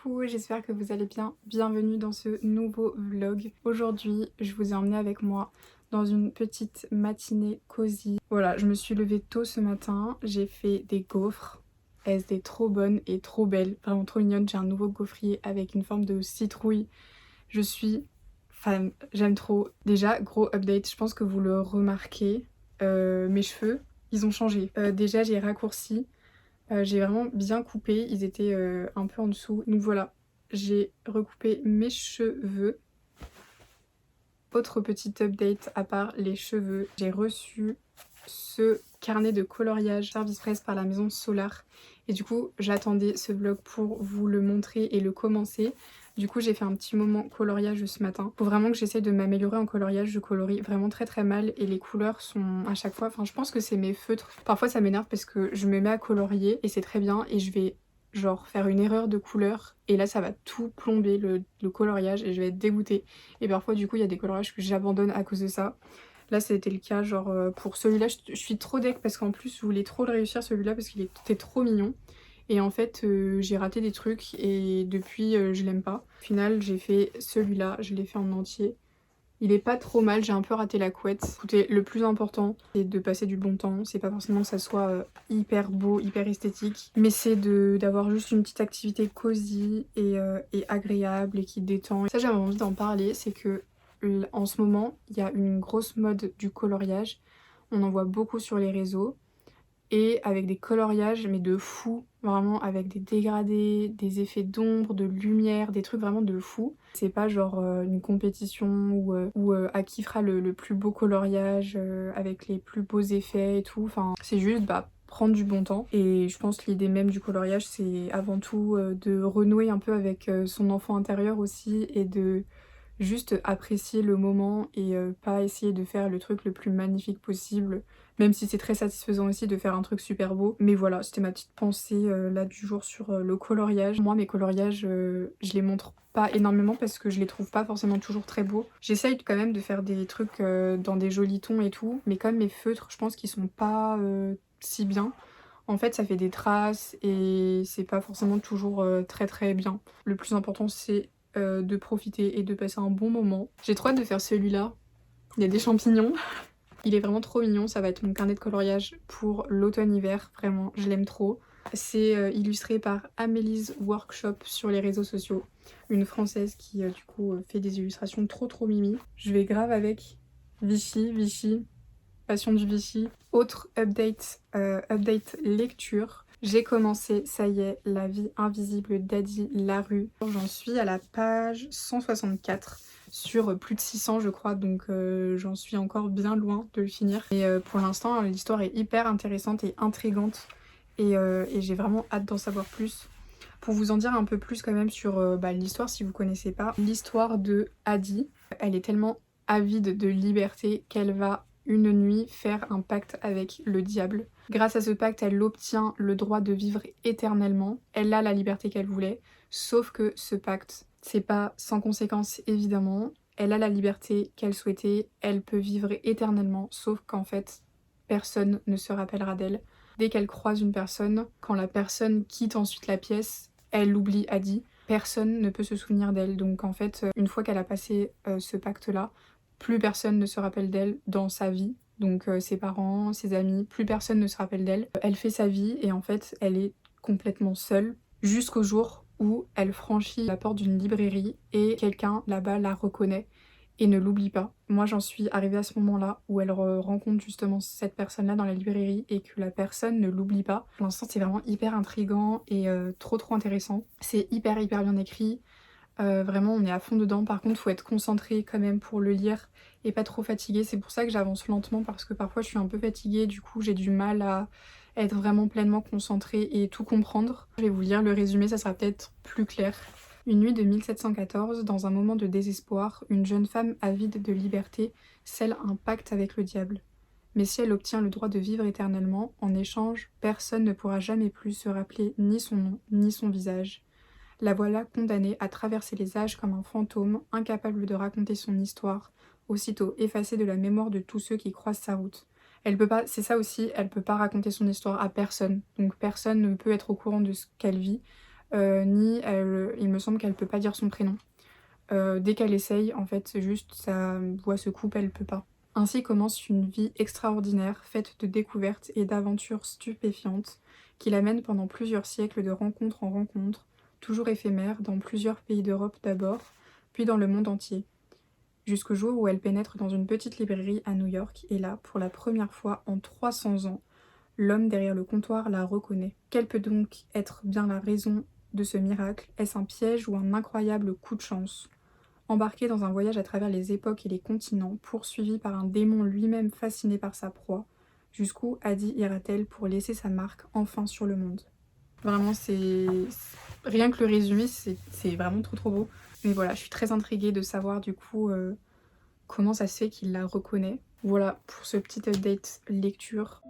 Coucou, j'espère que vous allez bien. Bienvenue dans ce nouveau vlog. Aujourd'hui, je vous ai emmené avec moi dans une petite matinée cosy. Voilà, je me suis levée tôt ce matin, j'ai fait des gaufres. Elles étaient trop bonnes et trop belles, vraiment trop mignonnes. J'ai un nouveau gaufrier avec une forme de citrouille. Je suis fan, j'aime trop. Déjà, gros update, je pense que vous le remarquez, mes cheveux, ils ont changé. Déjà, j'ai raccourci. J'ai vraiment bien coupé, ils étaient un peu en dessous. Donc voilà, j'ai recoupé mes cheveux. Autre petit update à part les cheveux, j'ai reçu ce carnet de coloriage service presse par la maison Solar. Et du coup, j'attendais ce vlog pour vous le montrer et le commencer. Du coup, j'ai fait un petit moment coloriage ce matin. Faut vraiment que j'essaie de m'améliorer en coloriage. Je colorie vraiment très mal et les couleurs sont à chaque fois... Enfin, je pense que c'est mes feutres. Parfois, ça m'énerve parce que je me mets à colorier et c'est très bien et je vais genre faire une erreur de couleur et là ça va tout plomber le coloriage et je vais être dégoûtée. Et parfois du coup il y a des coloriages que j'abandonne à cause de ça. Là c'était le cas, genre pour celui-là je suis trop deck parce qu'en plus je voulais trop le réussir celui-là parce qu'il était trop mignon. Et en fait j'ai raté des trucs et depuis je l'aime pas. Au final j'ai fait celui-là, je l'ai fait en entier. Il est pas trop mal, j'ai un peu raté la couette. Écoutez, le plus important, c'est de passer du bon temps. C'est pas forcément que ça soit hyper beau, hyper esthétique, mais c'est d'avoir juste une petite activité cosy et agréable et qui détend. Ça, j'avais envie d'en parler, c'est que en ce moment, il y a une grosse mode du coloriage. On en voit beaucoup sur les réseaux et avec des coloriages mais de fou, vraiment avec des dégradés, des effets d'ombre, de lumière, des trucs vraiment de fou. C'est pas genre une compétition ou à qui fera le plus beau coloriage avec les plus beaux effets et tout, enfin c'est juste prendre du bon temps. Et je pense que l'idée même du coloriage c'est avant tout de renouer un peu avec son enfant intérieur aussi et de juste apprécier le moment et pas essayer de faire le truc le plus magnifique possible, même si c'est très satisfaisant aussi de faire un truc super beau. Mais voilà, c'était ma petite pensée là du jour sur le coloriage. Moi mes coloriages, je les montre pas énormément parce que je les trouve pas forcément toujours très beaux. J'essaye quand même de faire des trucs dans des jolis tons et tout, mais comme mes feutres, je pense qu'ils sont pas si bien. En fait, ça fait des traces et c'est pas forcément toujours très bien. Le plus important, c'est de profiter et de passer un bon moment. J'ai trop hâte de faire celui-là. Il y a des champignons. Il est vraiment trop mignon. Ça va être mon carnet de coloriage pour l'automne-hiver. Vraiment, je l'aime trop. C'est illustré par Amélie Workshop sur les réseaux sociaux. Une française qui, du coup, fait des illustrations trop mimi. Je vais grave avec Vichy. Passion du Vichy. Autre update, update lecture. J'ai commencé, ça y est, La vie invisible d'Adi Larue. J'en suis à la page 164 sur plus de 600 je crois, donc j'en suis encore bien loin de le finir. Et pour l'instant, l'histoire est hyper intéressante et intrigante et j'ai vraiment hâte d'en savoir plus. Pour vous en dire un peu plus quand même sur l'histoire si vous connaissez pas. L'histoire de Adi, elle est tellement avide de liberté qu'elle va une nuit faire un pacte avec le diable. Grâce à ce pacte, elle obtient le droit de vivre éternellement. Elle a la liberté qu'elle voulait, sauf que ce pacte, c'est pas sans conséquence évidemment. Elle a la liberté qu'elle souhaitait, elle peut vivre éternellement, sauf qu'en fait, personne ne se rappellera d'elle. Dès qu'elle croise une personne, quand la personne quitte ensuite la pièce, elle l'oublie Adi. Personne ne peut se souvenir d'elle. Donc en fait, une fois qu'elle a passé ce pacte-là, plus personne ne se rappelle d'elle dans sa vie. Donc ses parents, ses amis, plus personne ne se rappelle d'elle. Elle fait sa vie et en fait, elle est complètement seule jusqu'au jour où elle franchit la porte d'une librairie et quelqu'un là-bas la reconnaît et ne l'oublie pas. Moi j'en suis arrivée à ce moment-là où elle rencontre justement cette personne-là dans la librairie et que la personne ne l'oublie pas. Pour l'instant c'est vraiment hyper intriguant et trop intéressant. C'est hyper bien écrit. Vraiment on est à fond dedans, par contre faut être concentré quand même pour le lire et pas trop fatigué. C'est pour ça que j'avance lentement parce que parfois je suis un peu fatiguée, du coup j'ai du mal à être vraiment pleinement concentrée et tout comprendre. Je vais vous lire le résumé, ça sera peut-être plus clair. Une nuit de 1714, dans un moment de désespoir, une jeune femme avide de liberté scelle un pacte avec le diable. Mais si elle obtient le droit de vivre éternellement, en échange, personne ne pourra jamais plus se rappeler ni son nom, ni son visage. La voilà condamnée à traverser les âges comme un fantôme, incapable de raconter son histoire, aussitôt effacée de la mémoire de tous ceux qui croisent sa route. Elle peut pas, c'est ça aussi, elle peut pas raconter son histoire à personne, donc personne ne peut être au courant de ce qu'elle vit. ni il me semble qu'elle peut pas dire son prénom. Dès qu'elle essaye, en fait, c'est juste sa voix se coupe, elle peut pas. Ainsi commence une vie extraordinaire, faite de découvertes et d'aventures stupéfiantes, qui l'amènent pendant plusieurs siècles de rencontre en rencontre, toujours éphémères, dans plusieurs pays d'Europe d'abord, puis dans le monde entier. Jusqu'au jour où elle pénètre dans une petite librairie à New York, et là, pour la première fois en 300 ans, l'homme derrière le comptoir la reconnaît. Quelle peut donc être bien la raison de ce miracle? Est-ce un piège ou un incroyable coup de chance? Embarquée dans un voyage à travers les époques et les continents, poursuivie par un démon lui-même fasciné par sa proie, jusqu'où Adi ira-t-elle pour laisser sa marque enfin sur le monde? Vraiment, rien que le résumé, c'est vraiment trop beau. Mais voilà, je suis très intriguée de savoir du coup comment ça se fait qu'il la reconnaît. Voilà pour ce petit update lecture.